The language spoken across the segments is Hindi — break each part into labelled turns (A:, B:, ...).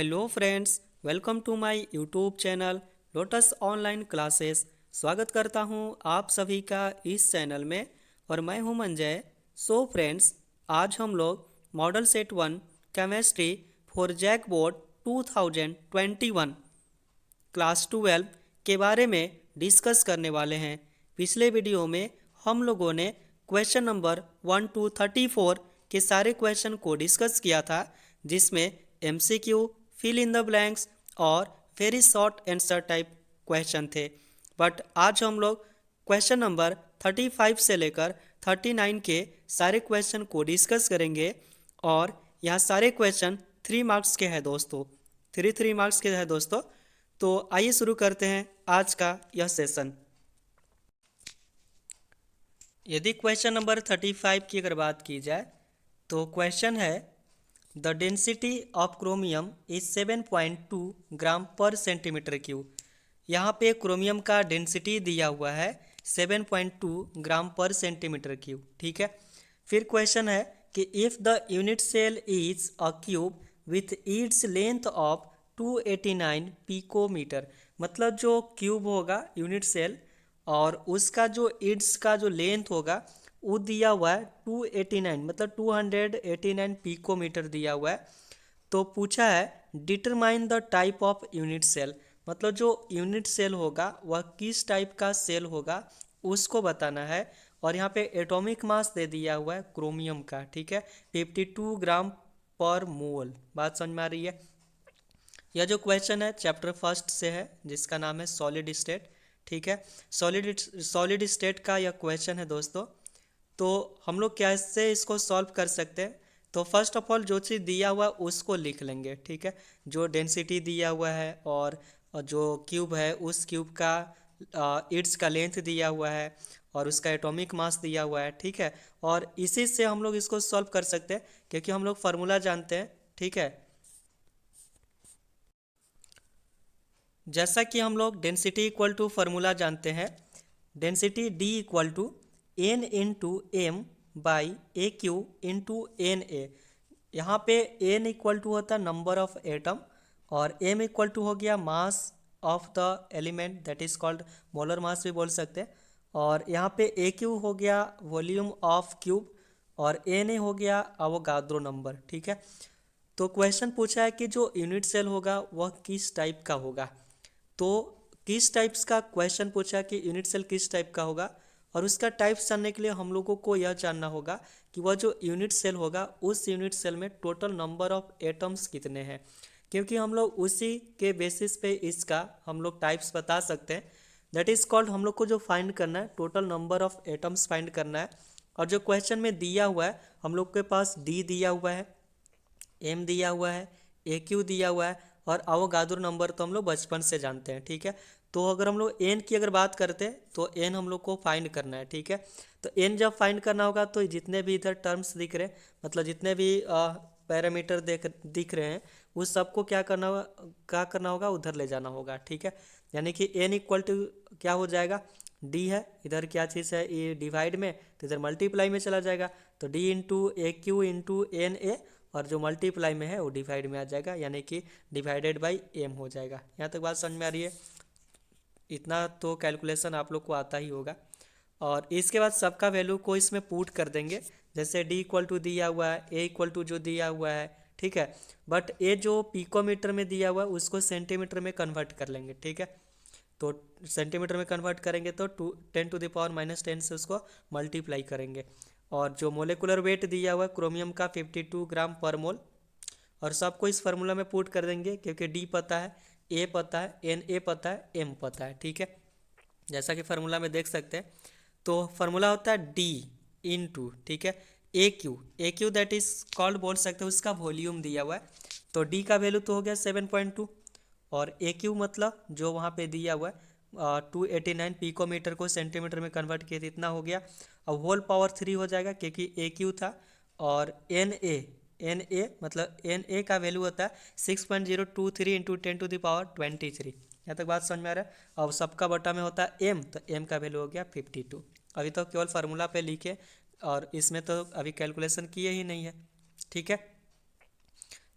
A: Hello friends, welcome to my YouTube channel lotus online classes. स्वागत करता हूं आप सभी का इस चैनल में और मैं हूं मंजय। सो फ्रेंड्स, आज हम लोग model set 1 chemistry for JAC board 2021 class 12 के बारे में डिस्कस करने वाले हैं। पिछले वीडियो में हम लोगों ने क्वेश्चन नंबर 1 to 34 के सारे क्वेश्चन को डिस्कस किया था, जिसमें MCQ, fill in the blanks और very short answer type question थे। बट आज हम लोग क्वेश्चन नंबर 35 से लेकर 39 के सारे क्वेश्चन को डिस्कस करेंगे और यहाँ सारे क्वेश्चन 3 मार्क्स के हैं दोस्तों, 3 मार्क्स के हैं दोस्तों। तो आइए शुरू करते हैं आज का यह सेशन। यदि क्वेश्चन नंबर 35 की अगर बात की जाए तो क्वेश्चन है the density of chromium is 7.2 ग्राम पर सेंटीमीटर क्यूब। यहाँ पे क्रोमियम का डेंसिटी दिया हुआ है 7.2 ग्राम पर सेंटीमीटर क्यूब, ठीक है। फिर क्वेश्चन है कि if the unit cell is a cube with its length of 289 picometre, मतलब जो क्यूब होगा यूनिट सेल और उसका जो इड्स का जो लेंथ होगा वो दिया हुआ है 289, मतलब 289 पिकोमीटर दिया हुआ है। तो पूछा है determine the type of unit cell, मतलब जो यूनिट सेल होगा वह किस टाइप का सेल होगा उसको बताना है। और यहाँ पे एटॉमिक मास दे दिया हुआ है क्रोमियम का, ठीक है, 52 ग्राम पर मोल। बात समझ में आ रही है। यह जो क्वेश्चन है चैप्टर फर्स्ट से है, जिसका नाम है सॉलिड स्टेट, ठीक है। सॉलिड स्टेट का यह क्वेश्चन है दोस्तों। तो हम लोग कैसे इसको सॉल्व कर सकते हैं? तो फर्स्ट ऑफ ऑल जो चीज़ दिया हुआ है उसको लिख लेंगे, ठीक है। जो डेंसिटी दिया हुआ है और जो क्यूब है उस क्यूब का इट्स का लेंथ दिया हुआ है और उसका एटॉमिक मास दिया हुआ है, ठीक है। और इसी से हम लोग इसको सॉल्व कर सकते हैं क्योंकि हम लोग फार्मूला जानते हैं, ठीक है। जैसा कि हम लोग डेंसिटी इक्वल टू फार्मूला जानते हैं, density D equal to N into M by A cube into N A. यहाँ पे एन इक्वल टू होता है नंबर ऑफ एटम और एम इक्वल टू हो गया mass of the element, that is called molar mass भी बोल सकते हैं। और यहाँ पे ए क्यू हो गया वॉल्यूम ऑफ क्यूब और एन ए हो गया अवोगाद्रो नंबर, ठीक है। तो क्वेश्चन पूछा है कि जो यूनिट सेल होगा वह किस टाइप का होगा। तो किस टाइप्स का क्वेश्चन पूछा है कि यूनिट सेल किस टाइप का होगा, और उसका टाइप्स जानने के लिए हम लोगों को यह जानना होगा कि वह जो यूनिट सेल होगा उस यूनिट सेल में टोटल नंबर ऑफ एटम्स कितने हैं, क्योंकि हम लोग उसी के बेसिस पे इसका हम लोग टाइप्स बता सकते हैं। दैट इज कॉल्ड, हम लोग को जो फाइंड करना है total number of atoms find करना है। और जो क्वेश्चन में दिया हुआ है हम लोग के पास डी दिया हुआ है, एम दिया हुआ है, ए क्यू दिया हुआ है और अवोगाद्रो नंबर तो हम लोग बचपन से जानते हैं, ठीक है। तो अगर हम लोग एन की अगर बात करते हैं तो एन हम लोग को फाइंड करना है, ठीक है। तो एन जब फाइंड करना होगा तो जितने भी इधर टर्म्स दिख रहे हैं, मतलब जितने भी पैरामीटर दिख रहे हैं उस सबको क्या करना होगा उधर ले जाना होगा, ठीक है। यानी कि एन इक्वल टू क्या हो जाएगा, डी है, इधर क्या चीज़ है ये डिवाइड में, तो इधर मल्टीप्लाई में चला जाएगा। तो D into A cube into N A, और जो मल्टीप्लाई में है वो डिवाइड में आ जाएगा, यानी कि डिवाइडेड बाई एम हो जाएगा। यहाँ तक बात समझ में आ रही है। इतना तो कैलकुलेशन आप लोग को आता ही होगा। और इसके बाद सबका वैल्यू को इसमें पुट कर देंगे, जैसे डी इक्वल टू दिया हुआ है, ए इक्वल टू जो दिया हुआ है, ठीक है। बट ये जो पिकोमीटर में दिया हुआ है उसको सेंटीमीटर में कन्वर्ट कर लेंगे, ठीक है। तो सेंटीमीटर में कन्वर्ट करेंगे तो 10⁻⁻10 से उसको मल्टीप्लाई करेंगे। और जो मोलिकुलर वेट दिया हुआ है क्रोमियम का 52 ग्राम पर मोल, और सबको इस फार्मूला में पुट कर देंगे क्योंकि डी पता है, ए पता है, एन ए पता है, एम पता है, ठीक है। जैसा कि फार्मूला में देख सकते हैं, तो फार्मूला होता है डी इंटू, ठीक है, ए क्यू दैट इज कॉल्ड बोल सकते हैं उसका वॉल्यूम दिया हुआ है। तो डी का वैल्यू तो हो गया 7.2 और ए क्यू मतलब जो वहाँ पे दिया हुआ है 289 पिकोमीटर को सेंटीमीटर में कन्वर्ट किए तो इतना हो गया। अब होल पावर 3 हो जाएगा क्योंकि ए क्यू था। और एन ए मतलब एन ए का वैल्यू होता है 6.023 इंटू 10⁻23। यहाँ तक बात समझ में आ रहा है। अब सबका बटा में होता है एम, तो एम का वैल्यू हो गया 52। अभी तो केवल फार्मूला पे लिखे और इसमें तो अभी कैलकुलेशन किए ही नहीं है, ठीक है।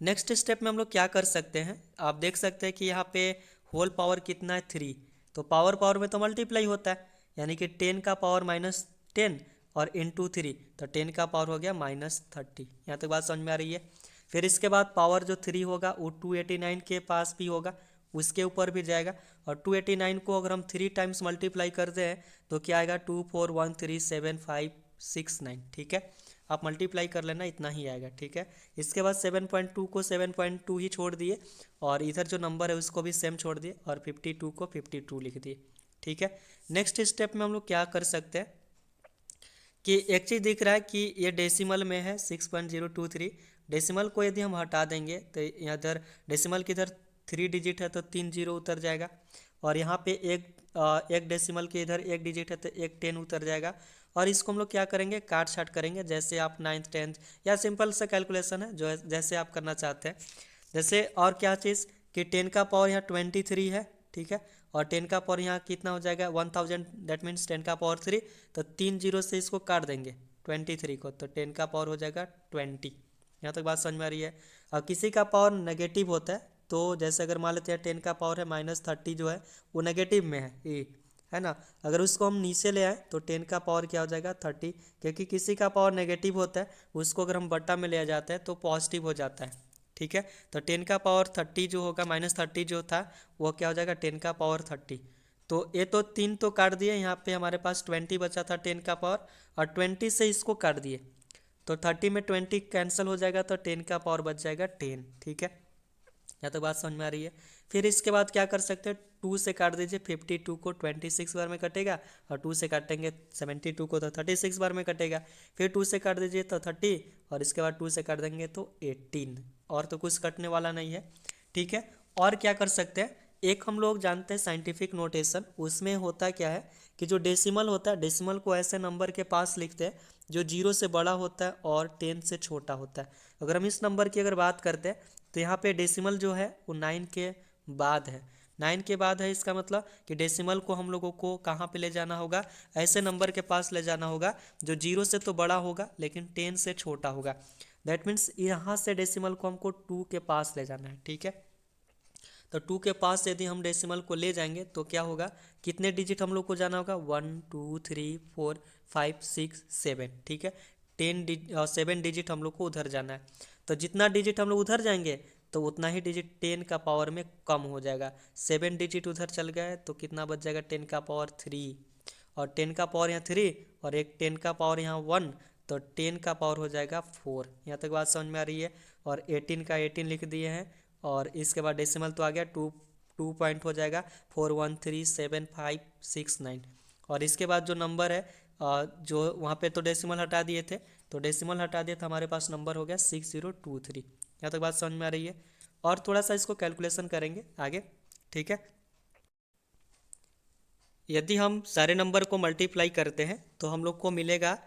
A: नेक्स्ट स्टेप में हम लोग क्या कर सकते हैं, आप देख सकते हैं कि यहाँ पे होल पावर कितना है 3, तो पावर पावर में तो मल्टीप्लाई होता है, यानी कि 10 का पावर -10 और इंटू 3, तो 10 का पावर हो गया -30। यहाँ तक बात समझ में आ रही है। फिर इसके बाद पावर जो 3 होगा वो 289 के पास भी होगा, उसके ऊपर भी जाएगा, और 289 को अगर हम 3 टाइम्स मल्टीप्लाई करते हैं तो क्या आएगा 24137569। ठीक है, आप मल्टीप्लाई कर लेना, इतना ही आएगा। ठीक है, इसके बाद 7.2 को 7.2 ही छोड़ दिए, और इधर जो नंबर है उसको भी सेम छोड़ दिए, और 52 को 52 लिख दिए। ठीक है, नेक्स्ट स्टेप में हम लोग क्या कर सकते हैं कि एक चीज़ दिख रहा है कि ये डेसिमल में है 6.023, डेसिमल को यदि हम हटा देंगे तो इधर डेसिमल की इधर 3 डिजिट है तो 3 जीरो उतर जाएगा, और यहाँ पे एक डेसिमल के इधर 1 डिजिट है तो 1 10 उतर जाएगा। और इसको हम लोग क्या करेंगे, काट छाट करेंगे, जैसे आप 9th 10th या सिंपल सा कैलकुलेशन है जो जैसे आप करना चाहते हैं। जैसे और क्या चीज़ कि 10 का पावर यहाँ 23 है। ठीक है, और 10 का पावर यहाँ कितना हो जाएगा 1000, दैट मीन्स 10 का पावर 3, तो 3 जीरो से इसको काट देंगे 23 को, तो 10 का पावर हो जाएगा 20। यहाँ तक बात समझ में आ रही है। और किसी का पावर नेगेटिव होता है, तो जैसे अगर मान लेते हैं 10 का पावर है -30 जो है वो नेगेटिव में है, ये है ना, अगर उसको हम नीचे ले आए तो 10 का पावर क्या हो जाएगा 30, क्योंकि किसी का पावर नेगेटिव होता है उसको अगर हम बट्टा में ले आ जाते हैं तो पॉजिटिव हो जाता है। ठीक है, तो 10 का पावर 30 जो होगा -30 जो था वो क्या हो जाएगा 10 का पावर 30। तो ये तो 3 तो काट दिए, यहाँ पे हमारे पास 20 बचा था 10 का पावर, और 20 से इसको काट दिए तो 30 में 20 कैंसिल हो जाएगा, तो 10 का पावर बच जाएगा 10। ठीक है, या तो बात समझ में आ रही है। फिर इसके बाद क्या कर सकते हैं, 2 से काट दीजिए 52 को 26 बार में कटेगा, और 2 से काटेंगे 72 को तो 36 बार में कटेगा। फिर 2 से काट दीजिए तो 30, और इसके बाद 2 से काट देंगे तो 18, और तो कुछ कटने वाला नहीं है। ठीक है, और क्या कर सकते हैं, एक हम लोग जानते हैं साइंटिफिक नोटेशन, उसमें होता क्या है कि जो डेसिमल होता है, डेसिमल को ऐसे नंबर के पास लिखते हैं जो 0 से बड़ा होता है और 10 से छोटा होता है। अगर हम इस नंबर की अगर बात करते हैं तो यहाँ पे डेसिमल जो है वो 9 के बाद है, 9 के बाद है, इसका मतलब कि डेसिमल को हम लोगों को कहाँ पे ले जाना होगा, ऐसे नंबर के पास ले जाना होगा जो 0 से तो बड़ा होगा लेकिन 10 से छोटा होगा। दैट मीन्स यहाँ से डेसिमल को हमको 2 के पास ले जाना है। ठीक है, तो 2 के पास यदि हम डेसिमल को ले जाएंगे तो क्या होगा, कितने डिजिट हम लोग को जाना होगा 1 2 3 4 5 6 7। ठीक है, 7 डिजिट हम लोग को उधर जाना है, तो जितना डिजिट हम लोग उधर जाएंगे तो उतना ही डिजिट 10 का पावर में कम हो जाएगा। 7 डिजिट उधर चल गया है तो कितना बच जाएगा 10 का पावर 3, और 10 का पावर यहाँ 3 और एक 10 का पावर यहाँ 1, तो 10 का पावर हो जाएगा 4। यहाँ तक बात समझ में आ रही है। और 18 का 18 लिख दिए हैं, और इसके बाद डेसिमल तो आ गया 2 पॉइंट हो जाएगा 413759। और इसके बाद जो नंबर है जो वहाँ पे तो डेसिमल हटा दिए थे, तो डेसिमल हटा दिए तो हमारे पास नंबर हो गया 6023। यहाँ तक बात समझ में आ रही है। और थोड़ा सा इसको कैलकुलेशन करेंगे आगे। ठीक है, यदि हम सारे नंबर को मल्टीप्लाई करते हैं तो हम लोग को मिलेगा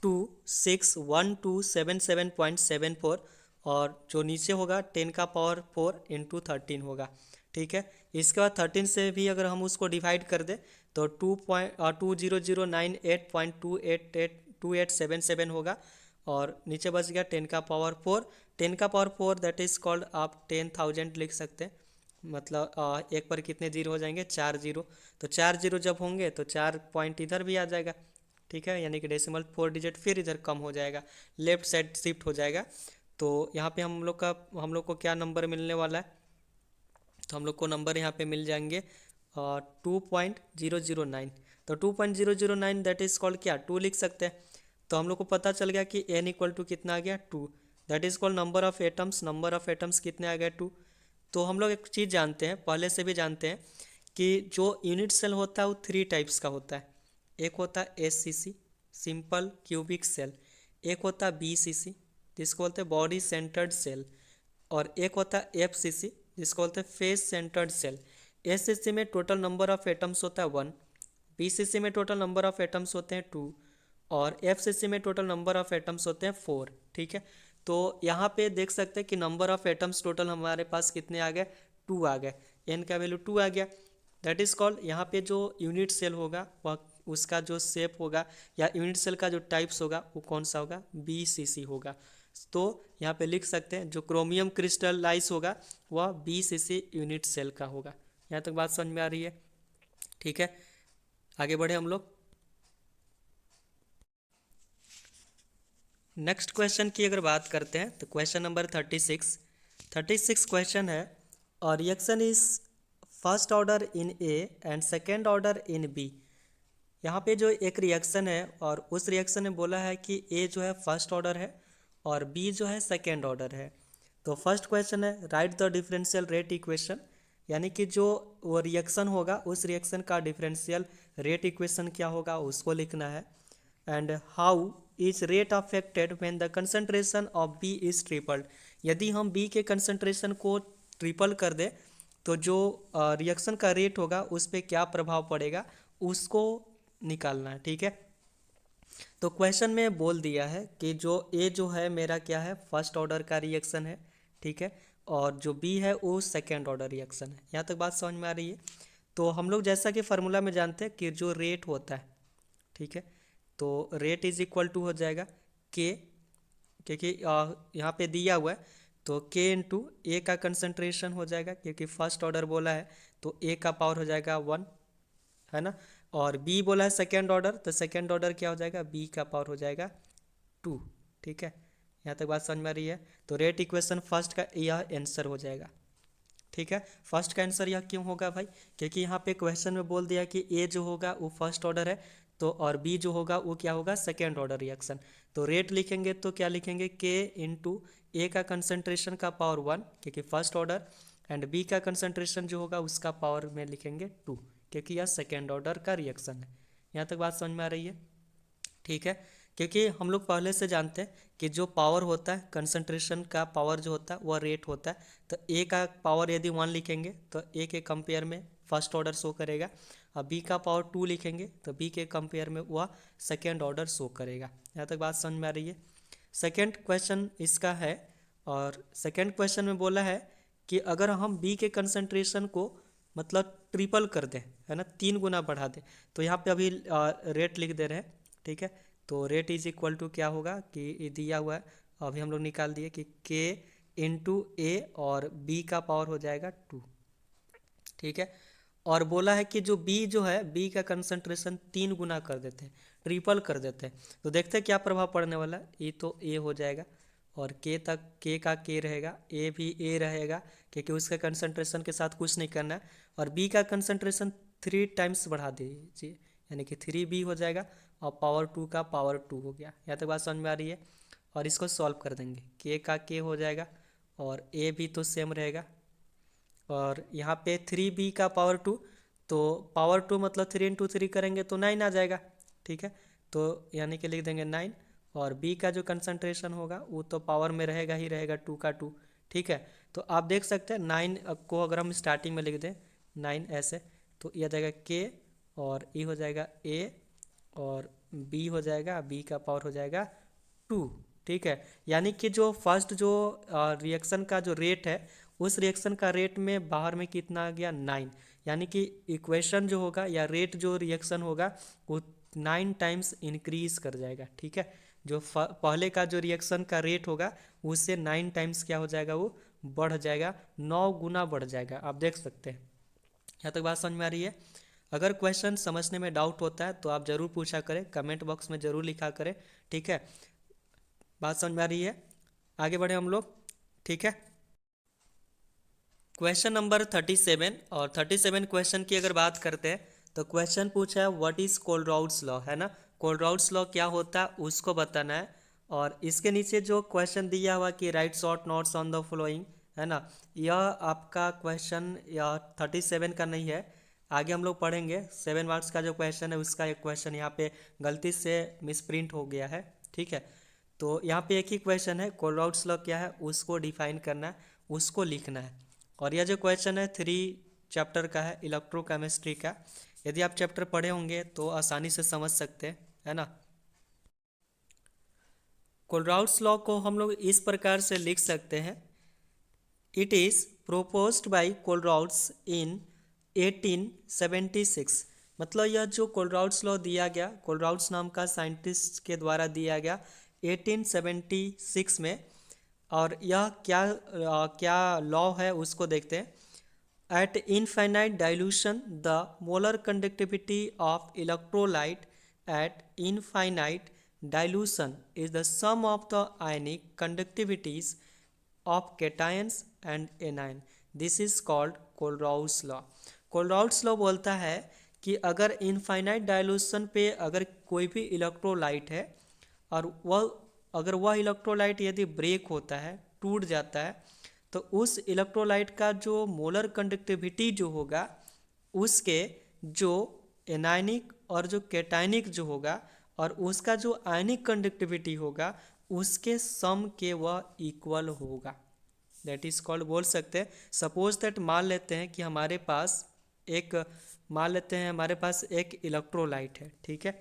A: 261277.74, और जो नीचे होगा 10 का पावर 4 इंटू 13 होगा। ठीक है, इसके बाद 13 से भी अगर हम उसको डिवाइड कर दें तो 2009.8.2882877 होगा, और नीचे बच गया 10 का पावर 4। 10 का पावर 4 दैट इज़ कॉल्ड आप 10,000 लिख सकते हैं, मतलब एक पर कितने जीरो हो जाएंगे 4 जीरो, तो 4 जीरो जब होंगे तो 4 पॉइंट इधर भी आ जाएगा। ठीक है, यानी कि डेसिमल 4 डिजिट फिर इधर कम हो जाएगा, लेफ्ट साइड शिफ्ट हो जाएगा। तो यहाँ पे हम लोग को क्या नंबर मिलने वाला है, तो हम लोग को नंबर यहाँ पे मिल जाएंगे 2.009। तो 2.009 दैट इज़ कॉल्ड क्या 2 लिख सकते हैं। तो हम लोग को पता चल गया कि n इक्वल टू कितना आ गया 2, that is called number of atoms. Number of atoms कितने आ गए 2। तो हम लोग एक चीज़ जानते हैं, पहले से भी जानते हैं कि जो यूनिट सेल होता है वो 3 टाइप्स का होता है। एक होता है SCC सिंपल क्यूबिक सेल, एक होता है BCC जिसको बोलते हैं बॉडी सेंटर्ड सेल, और एक होता है FCC जिसको बोलते हैं फेस सेंटर्ड सेल। SCC में टोटल नंबर ऑफ एटम्स होता है 1, BCC में टोटल नंबर ऑफ एटम्स होते हैं 2, और FCC में टोटल नंबर ऑफ एटम्स होते हैं 4। ठीक है, तो यहाँ पे देख सकते हैं कि नंबर ऑफ एटम्स टोटल हमारे पास कितने आ गए 2 आ गए, n का वैल्यू 2 आ गया। दैट इज़ कॉल्ड, यहाँ पे जो यूनिट सेल होगा वह उसका जो शेप होगा या यूनिट सेल का जो टाइप्स होगा वो कौन सा होगा BCC होगा। तो यहाँ पे लिख सकते हैं जो क्रोमियम क्रिस्टलाइज होगा वह 20 इसी यूनिट सेल का होगा। यहाँ तक बात समझ में आ रही है? ठीक है, आगे बढ़े हम लोग। नेक्स्ट क्वेश्चन की अगर बात करते हैं तो क्वेश्चन नंबर 36 क्वेश्चन है, और reaction is first order in A and second order in B. यहाँ पे जो एक रिएक्शन है और उस रिएक्शन में बोला है कि ए जो है फर्स्ट ऑर्डर है और बी जो है सेकेंड ऑर्डर है। तो फर्स्ट क्वेश्चन है right the differential rate equation, यानी कि जो वो रिएक्शन होगा उस रिएक्शन का डिफरेंशियल रेट इक्वेशन क्या होगा उसको लिखना है। And how is rate affected when the concentration of B is tripled, यदि हम बी के कंसंट्रेशन को ट्रिपल कर दे तो जो रिएक्शन का रेट होगा उस पर क्या प्रभाव पड़ेगा उसको निकालना है। ठीक है, तो क्वेश्चन में बोल दिया है कि जो ए जो है मेरा क्या है फर्स्ट ऑर्डर का रिएक्शन है, ठीक है, और जो बी है वो सेकेंड ऑर्डर रिएक्शन है। यहाँ तक बात समझ में आ रही है? तो हम लोग जैसा कि फार्मूला में जानते हैं कि जो रेट होता है, ठीक है, तो रेट इज इक्वल टू हो जाएगा के, क्योंकि यहाँ पे दिया हुआ है तो के इंटू ए का कंसंट्रेशन हो जाएगा, क्योंकि फर्स्ट ऑर्डर बोला है तो ए का पावर हो जाएगा 1, है ना, और बी बोला है सेकेंड ऑर्डर तो सेकेंड ऑर्डर क्या हो जाएगा बी का पावर हो जाएगा 2। ठीक है, यहाँ तक बात समझ में आ रही है? तो रेट इक्वेशन फर्स्ट का यह आंसर हो जाएगा। ठीक है, फर्स्ट का आंसर यह क्यों होगा भाई? क्योंकि यहाँ पे क्वेश्चन में बोल दिया कि ए जो होगा वो फर्स्ट ऑर्डर है तो, और बी जो होगा वो क्या होगा सेकेंड ऑर्डर रिएक्शन। तो रेट लिखेंगे तो क्या लिखेंगे के इंटू ए का कंसंट्रेशन का पावर 1 क्योंकि फर्स्ट ऑर्डर, एंड बी का कंसंट्रेशन जो होगा उसका पावर में लिखेंगे 2 क्योंकि यह सेकेंड ऑर्डर का रिएक्शन है। यहाँ तक बात समझ में आ रही है? ठीक है, क्योंकि हम लोग पहले से जानते हैं कि जो पावर होता है कंसंट्रेशन का पावर जो होता है वह रेट होता है। तो ए का पावर यदि 1 लिखेंगे तो ए के कंपेयर में फर्स्ट ऑर्डर शो करेगा, और बी का पावर 2 लिखेंगे तो बी के कंपेयर में वह सेकेंड ऑर्डर शो करेगा। यहाँ तक बात समझ में आ रही है? सेकेंड क्वेश्चन इसका है, और सेकेंड क्वेश्चन में बोला है कि अगर हम बी के कंसंट्रेशन को मतलब ट्रिपल कर दें, है ना, 3 गुना बढ़ा दें, तो यहाँ पे अभी रेट लिख दे रहे हैं। ठीक है, तो रेट इज इक्वल टू क्या होगा कि ये दिया हुआ है, अभी हम लोग निकाल दिए कि के इंटू ए और बी का पावर हो जाएगा 2। ठीक है, और बोला है कि जो बी जो है बी का कंसंट्रेशन 3 गुना कर देते हैं, ट्रिपल कर देते हैं, तो देखते हैं क्या प्रभाव पड़ने वाला है। ये तो ए हो जाएगा और के तक के का के रहेगा, ए भी ए रहेगा क्योंकि उसका कंसंट्रेशन के साथ कुछ नहीं करना है, और बी का कंसंट्रेशन 3 टाइम्स बढ़ा दीजिए यानी कि 3b हो जाएगा, और पावर 2 का पावर 2 हो गया। यहाँ तक बात समझ में आ रही है? और इसको सॉल्व कर देंगे, के का के हो जाएगा और ए भी तो सेम रहेगा, और यहाँ पे 3b का पावर 2, तो पावर 2 मतलब 3 इंटू 3 करेंगे तो 9 आ जाएगा। ठीक है, तो यानी कि लिख देंगे 9, और b का जो कंसंट्रेशन होगा वो तो पावर में रहेगा ही रहेगा 2 का 2। ठीक है, तो आप देख सकते हैं 9 को अगर हम स्टार्टिंग में लिख दें 9 ऐसे, तो यह जाएगा के और ई हो जाएगा ए और बी हो जाएगा, बी का पावर हो जाएगा 2। ठीक है, यानी कि जो फर्स्ट जो रिएक्शन का जो रेट है उस रिएक्शन का रेट में बाहर में कितना आ गया 9, यानी कि इक्वेशन जो होगा या रेट जो रिएक्शन होगा वो 9 टाइम्स इंक्रीज कर जाएगा। ठीक है, जो पहले का जो रिएक्शन का रेट होगा उससे 9 टाइम्स क्या हो जाएगा वो बढ़ जाएगा, 9 गुना बढ़ जाएगा। आप देख सकते हैं। यहाँ तक बात समझ में आ रही है? अगर क्वेश्चन समझने में डाउट होता है तो आप ज़रूर पूछा करें, कमेंट बॉक्स में ज़रूर लिखा करें। ठीक है, बात समझ में आ रही है? आगे बढ़े हम लोग। ठीक है, क्वेश्चन नंबर 37, और 37 क्वेश्चन की अगर बात करते हैं तो क्वेश्चन पूछा है व्हाट इज़ कोलराउड्स लॉ, है ना, कोलराउड्स लॉ क्या होता है उसको बताना है। और इसके नीचे जो क्वेश्चन दिया हुआ कि right short notes on the following, है ना, यह आपका क्वेश्चन यह 37 का नहीं है, आगे हम लोग पढ़ेंगे 7 मार्क्स का जो क्वेश्चन है उसका एक क्वेश्चन यहाँ पे गलती से मिसप्रिंट हो गया है। ठीक है, तो यहाँ पे एक ही क्वेश्चन है कोलराउड्स लॉ क्या है उसको डिफाइन करना है, उसको लिखना है। और यह जो क्वेश्चन है 3 चैप्टर का है, इलेक्ट्रोकेमिस्ट्री का। यदि आप चैप्टर पढ़े होंगे तो आसानी से समझ सकते हैं, है ना। कोलराउड्स लॉ को हम लोग इस प्रकार से लिख सकते हैं, इट इज़ प्रोपोज्ड बाय कोलराउड्स इन 1876। मतलब यह जो कोलराउड्स लॉ दिया गया, कोलराउड्स नाम का साइंटिस्ट के द्वारा दिया गया 1876 में। और यह क्या लॉ है उसको देखते हैं। At infinite dilution, the molar conductivity of electrolyte at infinite dilution is the sum of the ionic conductivities of cations and anion. This is called Kohlrausch law. Kohlrausch law बोलता है कि अगर इनफाइनाइट डायलूशन पे अगर कोई भी इलेक्ट्रोलाइट है और वह इलेक्ट्रोलाइट यदि ब्रेक होता है, टूट जाता है, तो उस इलेक्ट्रोलाइट का जो मोलर कंडक्टिविटी जो होगा उसके जो एनायनिक और जो कैटायनिक जो होगा और उसका जो आयनिक कंडक्टिविटी होगा उसके सम के वह इक्वल होगा। दैट इज कॉल्ड, बोल सकते हैं सपोज दैट मान लेते हैं कि हमारे पास एक इलेक्ट्रोलाइट है, ठीक है,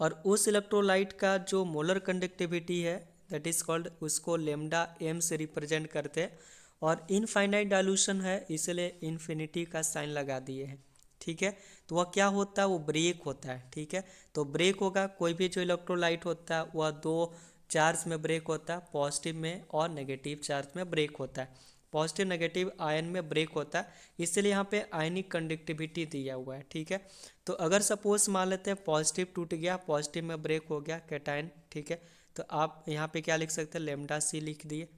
A: और उस इलेक्ट्रोलाइट का जो मोलर कंडक्टिविटी है दैट इज कॉल्ड, उसको लेमडा एम से रिप्रेजेंट करते हैं। और इनफाइनाइट डायलूशन है इसलिए इन्फिनिटी का साइन लगा दिए हैं, ठीक है। तो वह क्या होता है, वो ब्रेक होता है, ठीक है। तो ब्रेक होगा, कोई भी जो इलेक्ट्रोलाइट होता है वह दो चार्ज में ब्रेक होता है, पॉजिटिव में और नेगेटिव चार्ज में ब्रेक होता है, पॉजिटिव नेगेटिव आयन में ब्रेक होता है, इसलिए यहाँ पे आयनिक कंडक्टिविटी दिया हुआ है, ठीक है। तो अगर सपोज मान लेते हैं पॉजिटिव टूट गया, पॉजिटिव में ब्रेक हो गया कैटायन, ठीक है, तो आप यहाँ पे क्या लिख सकते हैं, लेमडा सी लिख दिए।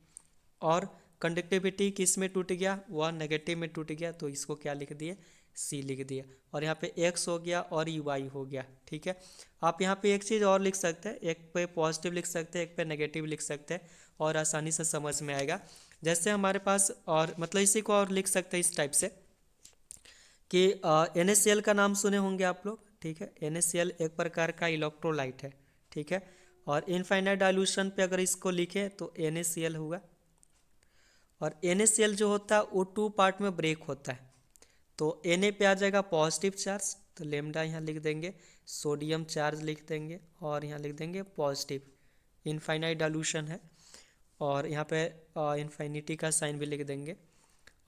A: और कंडक्टिविटी किस में टूट गया, वह नेगेटिव में टूट गया, तो इसको क्या लिख दिए, सी लिख दिया। और यहाँ पे एक्स हो गया और यू वाई हो गया, ठीक है। आप यहाँ पे एक चीज़ और लिख सकते हैं, एक पे पॉजिटिव लिख सकते हैं, एक पे नेगेटिव लिख सकते हैं और आसानी से समझ में आएगा। जैसे हमारे पास, और मतलब इसी को और लिख सकते हैं इस टाइप से कि NaCl का नाम सुने होंगे आप लोग, ठीक है। NaCl एक प्रकार का इलेक्ट्रोलाइट है, ठीक है। और इनफाइनाइट डायलूशन पे अगर इसको लिखें तो NaCl होगा। और NaCl जो होता है वो टू पार्ट में ब्रेक होता है। तो Na पे आ जाएगा पॉजिटिव चार्ज, तो लेमडा यहाँ लिख देंगे, सोडियम चार्ज लिख देंगे और यहाँ लिख देंगे पॉजिटिव, इनफाइनाइट डायलूशन है। और यहाँ पे इन्फिनिटी का साइन भी लिख देंगे।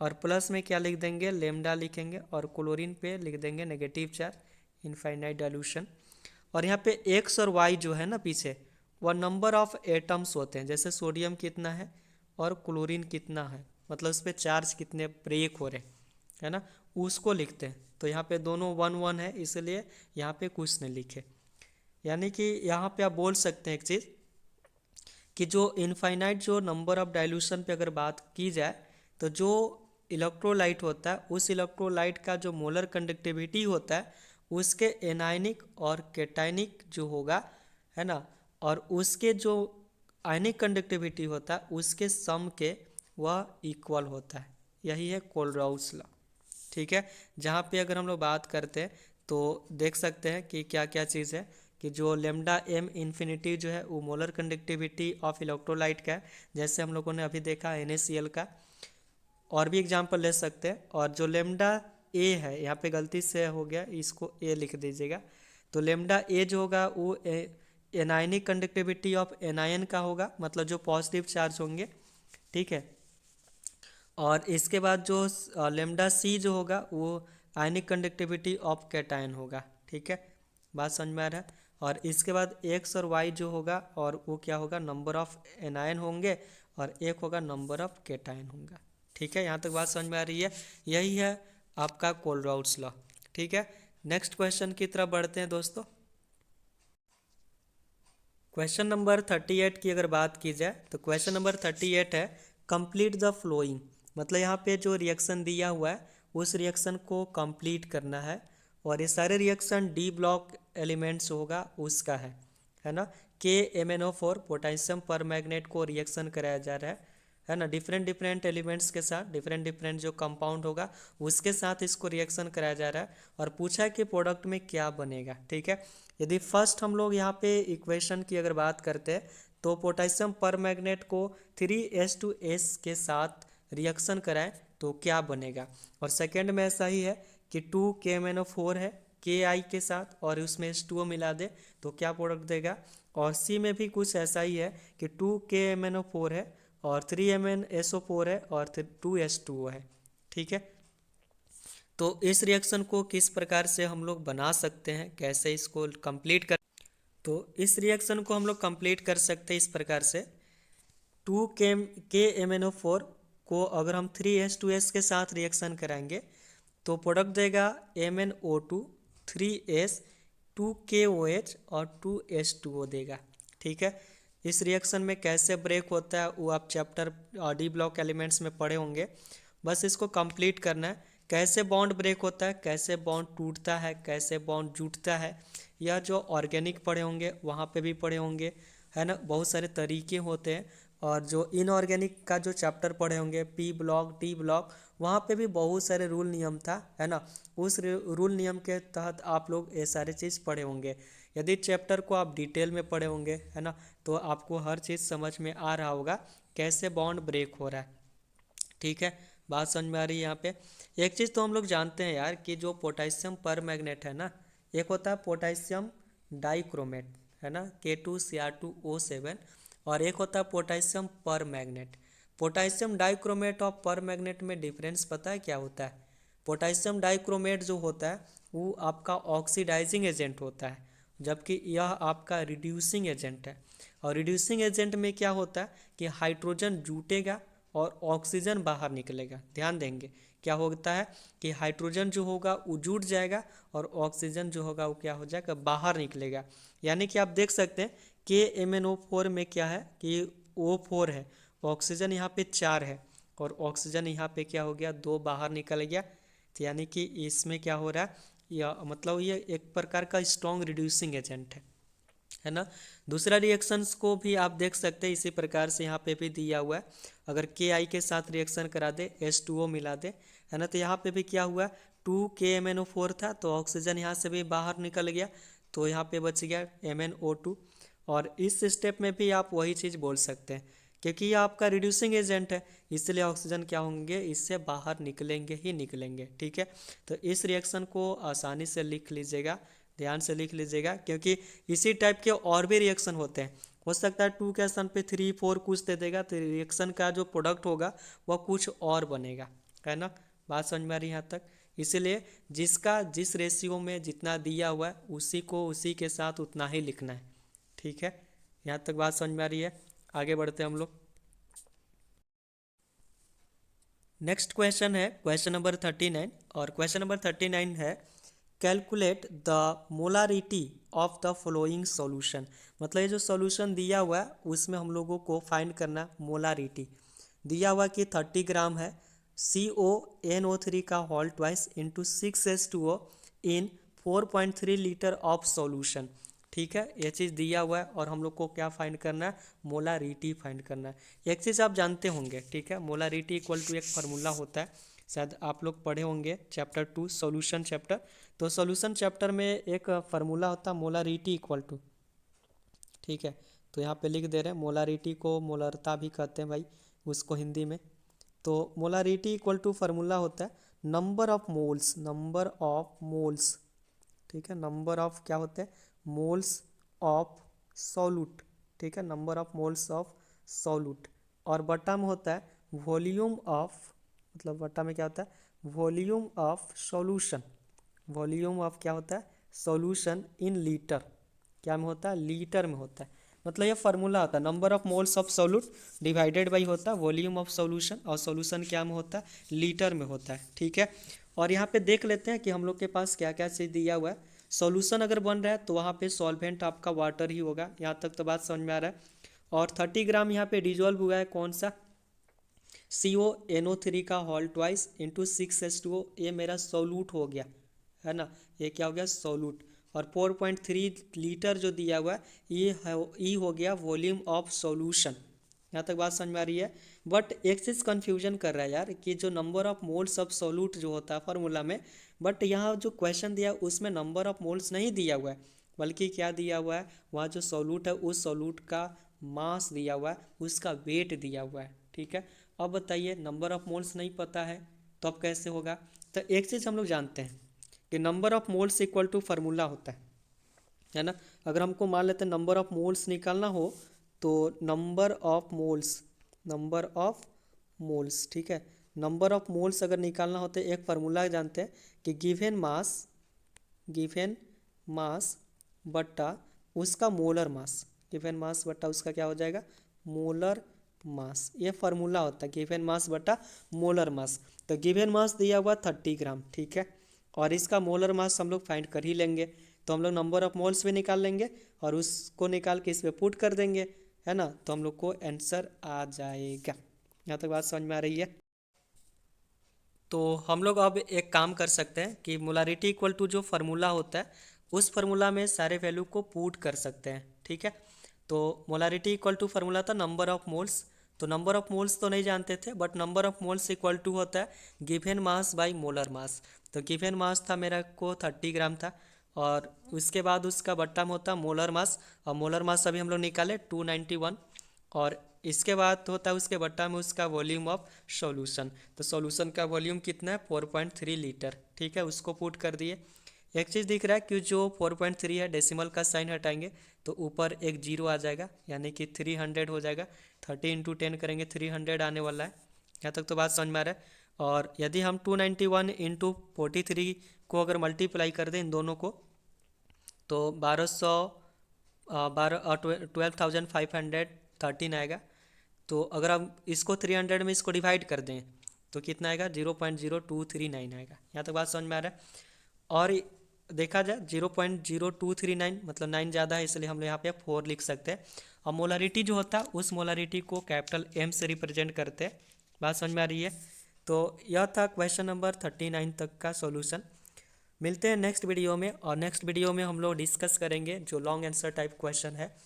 A: और प्लस में क्या लिख देंगे, लेमडा लिखेंगे और क्लोरीन पे लिख देंगे नेगेटिव चार्ज, इनफाइनाइट डायलूशन। और यहाँ पे एक्स और वाई जो है ना पीछे, वह नंबर ऑफ एटम्स होते हैं, जैसे सोडियम कितना है और क्लोरीन कितना है, मतलब उस पर चार्ज कितने ब्रेक हो रहे है ना, उसको लिखते हैं। तो यहाँ पे दोनों 1 1 है, इसलिए यहाँ पे कुछ नहीं लिखे। यानी कि यहाँ पे आप बोल सकते हैं एक चीज़ कि जो इनफाइनाइट जो नंबर ऑफ डाइल्यूशन पे अगर बात की जाए तो जो इलेक्ट्रोलाइट होता है उस इलेक्ट्रोलाइट का जो मोलर कंडक्टिविटी होता है उसके एनायनिक और कैटायनिक जो होगा, है ना, और उसके जो आयनिक कंडक्टिविटी होता है उसके सम के वह इक्वल होता है। यही है कोलराउस लॉ, ठीक है। जहाँ पे अगर हम लोग बात करते हैं तो देख सकते हैं कि क्या क्या चीज़ है कि जो लेमडा एम इन्फिनिटी जो है वो मोलर कंडक्टिविटी ऑफ इलेक्ट्रोलाइट का है, जैसे हम लोगों ने अभी देखा NaCl का। और भी एग्जांपल ले सकते हैं। और जो लेमडा ए है, यहाँ पे गलती से हो गया, इसको ए लिख दीजिएगा। तो लेमडा ए जो होगा वो एनायनिक कंडक्टिविटी ऑफ एनायन का होगा, मतलब जो पॉजिटिव चार्ज होंगे, ठीक है। और इसके बाद जो लेमडा सी जो होगा वो आयनिक कंडक्टिविटी ऑफ कैटायन होगा, ठीक है, बात समझ में आ रहा है। और इसके बाद एक्स और वाई जो होगा और वो क्या होगा, नंबर ऑफ एनायन होंगे और एक होगा नंबर ऑफ कैटायन होगा, ठीक है। यहाँ तक बात समझ में आ रही है। यही है आपका कोलराउट्स लॉ, ठीक है। नेक्स्ट क्वेश्चन की तरफ बढ़ते हैं दोस्तों। क्वेश्चन नंबर 38 की अगर बात की जाए तो क्वेश्चन नंबर 38 है कंप्लीट द फ्लोइंग, मतलब यहाँ पे जो रिएक्शन दिया हुआ है उस रिएक्शन को कंप्लीट करना है। और ये सारे रिएक्शन डी ब्लॉक एलिमेंट्स होगा उसका है ना। KMnO4 पोटेशियम पर मैग्नेट को रिएक्शन कराया जा रहा है ना, डिफरेंट डिफरेंट एलिमेंट्स के साथ, डिफरेंट डिफरेंट जो कंपाउंड होगा उसके साथ इसको रिएक्शन कराया जा रहा है। और पूछा है कि प्रोडक्ट में क्या बनेगा, ठीक है। यदि फर्स्ट हम लोग यहाँ पे इक्वेशन की अगर बात करते हैं तो पोटेशियम पर मैग्नेट को 3H2S के साथ रिएक्शन कराएं तो क्या बनेगा। और सेकेंड में ऐसा ही है कि 2KMnO4 है Ki के साथ और उसमें H2O मिला दे तो क्या प्रोडक्ट देगा। और सी में भी कुछ ऐसा ही है कि 2KMnO4 है और 3MnSO4 है और 2H2O है, ठीक है। तो इस रिएक्शन को किस प्रकार से हम लोग बना सकते हैं, कैसे इसको कंप्लीट कर, तो इस रिएक्शन को हम लोग कंप्लीट कर सकते हैं इस प्रकार से। 2KMnO4 को अगर हम 3H2S के साथ रिएक्शन कराएंगे तो प्रोडक्ट देगा MnO2 3S 2KOH और 2H2O देगा। ठीक है, इस रिएक्शन में कैसे ब्रेक होता है वो आप चैप्टर डी ब्लॉक एलिमेंट्स में पढ़े होंगे, बस इसको कंप्लीट करना है। कैसे बॉन्ड ब्रेक होता है, कैसे बॉन्ड टूटता है, कैसे बॉन्ड जुटता है, या जो ऑर्गेनिक पढ़े होंगे वहाँ पे भी पढ़े होंगे, है ना। बहुत सारे तरीके होते हैं। और जो इनऑर्गेनिक का जो चैप्टर पढ़े होंगे पी ब्लॉक डी ब्लॉक, वहाँ पे भी बहुत सारे रूल नियम था, है ना। उस रूल नियम के तहत आप लोग ये सारे चीज़ पढ़े होंगे। यदि चैप्टर को आप डिटेल में पढ़े होंगे, है ना, तो आपको हर चीज़ समझ में आ रहा होगा कैसे बॉन्ड ब्रेक हो रहा है। ठीक है, बात समझ में आ रही है यहाँ पे। एक चीज़ तो हम लोग जानते हैं यार कि जो पोटेशियम पर मैग्नेट है ना, एक होता है पोटेशियम डाइक्रोमेट, है ना, K2Cr2O7, और एक होता है पोटेशियम पर मैग्नेट। पोटेशियम डाइक्रोमेट और पर मैग्नेट में डिफरेंस पता है क्या होता है? पोटेशियम डाइक्रोमेट जो होता है वो आपका ऑक्सीडाइजिंग एजेंट होता है, जबकि यह आपका रिड्यूसिंग एजेंट है। और रिड्यूसिंग एजेंट में क्या होता है कि हाइड्रोजन जुटेगा और ऑक्सीजन बाहर निकलेगा। ध्यान देंगे क्या होता है कि हाइड्रोजन जो होगा वो जुट जाएगा और ऑक्सीजन जो होगा वो क्या हो जाएगा, बाहर निकलेगा। यानी कि आप देख सकते हैं KMnO4 में क्या है कि O4 है, ऑक्सीजन यहाँ पे 4 है और ऑक्सीजन यहाँ पे क्या हो गया, 2 बाहर निकल गया। तो यानी कि इसमें क्या हो रहा है, या मतलब ये एक प्रकार का स्ट्रॉन्ग रिड्यूसिंग एजेंट है ना। दूसरा रिएक्शंस को भी आप देख सकते हैं इसी प्रकार से, यहाँ पे भी दिया हुआ है। अगर KI के साथ रिएक्शन करा दे, H2O मिला दे, है ना, तो यहाँ पे भी क्या हुआ, 2KMnO4 था तो ऑक्सीजन यहाँ से भी बाहर निकल गया, तो यहाँ पे बच गया MnO2। और इस स्टेप में भी आप वही चीज़ बोल सकते हैं, क्योंकि ये आपका रिड्यूसिंग एजेंट है, इसलिए ऑक्सीजन क्या होंगे, इससे बाहर निकलेंगे ही निकलेंगे। ठीक है, तो इस रिएक्शन को आसानी से लिख लीजिएगा, ध्यान से लिख लीजिएगा, क्योंकि इसी टाइप के और भी रिएक्शन होते हैं। हो सकता है 2 के स्थान पे 3 4 कुछ दे देगा, तो रिएक्शन का जो प्रोडक्ट होगा वह कुछ और बनेगा, है ना। बात समझ में आ रही है यहाँ तक? इसीलिए जिसका जिस रेशियो में जितना दिया हुआ है उसी को उसी के साथ उतना ही लिखना है। ठीक है, यहाँ तक बात समझ में आ रही है? आगे बढ़ते हैं हम लोग। नेक्स्ट क्वेश्चन है क्वेश्चन नंबर 39, और क्वेश्चन नंबर 39 है calculate the molarity of the following solution. मतलब ये जो सॉल्यूशन दिया हुआ है उसमें हम लोगों को फाइंड करना मोलारिटी। दिया हुआ कि 30 ग्राम है CONO3 का whole twice into 6H2O in 4.3 litre of solution. ठीक है, ये चीज़ दिया हुआ है और हम लोग को क्या फाइंड करना है, मोलारिटी फाइंड करना है। एक चीज़ आप जानते होंगे, ठीक है, मोलारिटी इक्वल टू एक फार्मूला होता है, शायद आप लोग पढ़े होंगे चैप्टर 2 सॉल्यूशन चैप्टर। तो सॉल्यूशन चैप्टर में एक फार्मूला होता है मोलारिटी इक्वल टू, ठीक है, तो यहाँ पे लिख दे रहे हैं मोलारिटी को मोलरता भी कहते हैं भाई उसको हिंदी में। तो मोलारिटी इक्वल टू फार्मूला होता है number of moles, number of moles, ठीक है, नंबर ऑफ क्या होते हैं, मोल्स ऑफ सॉल्यूट, ठीक है, number of moles of solute. और बटा में होता है वॉल्यूम ऑफ, मतलब बटा में क्या होता है, volume of solution, volume of क्या होता है, सॉल्यूशन इन लीटर, क्या में होता है, लीटर में होता है। मतलब ये फार्मूला होता है number of moles of solute divided by होता है वॉल्यूम ऑफ सॉल्यूशन, और सॉल्यूशन क्या में होता है, लीटर में होता है। ठीक है, और यहाँ पे देख लेते हैं कि हम लोग के पास क्या क्या चीज़ दिया हुआ है। सॉल्यूशन अगर बन रहा है तो वहाँ पे सॉल्वेंट आपका वाटर ही होगा, यहाँ तक तो बात समझ में आ रहा है। और 30 ग्राम यहाँ पे डिजोल्व हुआ है कौन सा, CONO3 का होल ट्वाइस इंटू 6H2O, ये मेरा सॉल्यूट हो गया, है ना, ये क्या हो गया, सॉल्यूट। और 4.3 लीटर जो दिया हुआ है ये हो गया वॉल्यूम ऑफ सॉल्यूशन। यहाँ तक बात समझ में आ रही है। बट एक चीज़ कन्फ्यूजन कर रहा है यार कि जो number of moles of solute जो होता है फार्मूला में, बट यहाँ जो क्वेश्चन दिया है उसमें नंबर ऑफ मोल्स नहीं दिया हुआ है, बल्कि क्या दिया हुआ है, वहाँ जो सॉल्यूट है उस सॉल्यूट का मास दिया हुआ है, उसका वेट दिया हुआ है। ठीक है, अब बताइए नंबर ऑफ मोल्स नहीं पता है तो अब कैसे होगा। तो एक चीज़ हम लोग जानते हैं कि number of moles equal to formula होता है ना। अगर हमको मान लेते हैं नंबर ऑफ मोल्स निकालना हो तो number of moles, number of moles, ठीक है, नंबर ऑफ मोल्स अगर निकालना होता है एक फार्मूला जानते हैं कि गिवन मास, गिवन मास बट्टा उसका मोलर मास, गिवन मास बटा उसका क्या हो जाएगा, मोलर मास। ये फार्मूला होता है गिवन मास बटा मोलर मास। तो गिवन मास दिया हुआ 30 ग्राम, ठीक है, और इसका मोलर मास हम लोग फाइंड कर ही लेंगे, तो हम लोग नंबर ऑफ मोल्स भी निकाल लेंगे और उसको निकाल के इसमें पुट कर देंगे, है ना, तो हम लोग को आंसर आ जाएगा। यहाँ तक बात समझ में आ रही है। तो हम लोग अब एक काम कर सकते हैं कि मोलारिटी इक्वल टू जो फार्मूला होता है उस फार्मूला में सारे वैल्यू को पुट कर सकते हैं, ठीक है। तो मोलारिटी इक्वल टू फार्मूला था नंबर ऑफ मोल्स, तो नंबर ऑफ मोल्स तो नहीं जानते थे, but number of moles equal to होता है given mass by molar mass. तो गिवन मास था मेरा को 30 ग्राम था, और उसके बाद उसका बट्टा में होता मोलर मास, और मोलर मास अभी हम लोग निकाले 291, और इसके बाद होता है उसके बट्टा में उसका वॉल्यूम ऑफ सॉल्यूशन। तो सॉल्यूशन का वॉल्यूम कितना है, 4.3 लीटर, ठीक है, उसको पुट कर दिए। एक चीज़ दिख रहा है कि जो 4.3 है डेसिमल का साइन हटाएंगे तो ऊपर एक जीरो आ जाएगा, यानी कि 300 हो जाएगा। 30 इंटू 10 करेंगे 300 आने वाला है। यहाँ तक तो बात समझ में आ रहा है। और यदि हम 291 इंटू 43 को अगर मल्टीप्लाई कर दें इन दोनों को, तो 12,513 आएगा। तो अगर हम इसको 300 में इसको डिवाइड कर दें तो कितना आएगा, 0.0239 आएगा। यहाँ तक बात समझ में आ रहा है। और देखा जाए 0.0239 मतलब 9 ज़्यादा है, इसलिए हम यहाँ पे 4 लिख सकते हैं। और मोलारिटी जो होता है उस मोलारिटी को कैपिटल M से रिप्रेजेंट करते हैं। बात समझ में आ रही है। तो यह था क्वेश्चन नंबर 39 तक का सॉल्यूशन। मिलते हैं नेक्स्ट वीडियो में, और नेक्स्ट वीडियो में हम लोग डिस्कस करेंगे जो लॉन्ग आंसर टाइप क्वेश्चन है,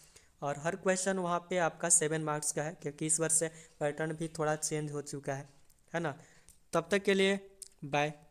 A: और हर क्वेश्चन वहाँ पे आपका 7 मार्क्स का है, क्योंकि इस वर्ष से पैटर्न भी थोड़ा चेंज हो चुका है ना। तब तक के लिए बाय।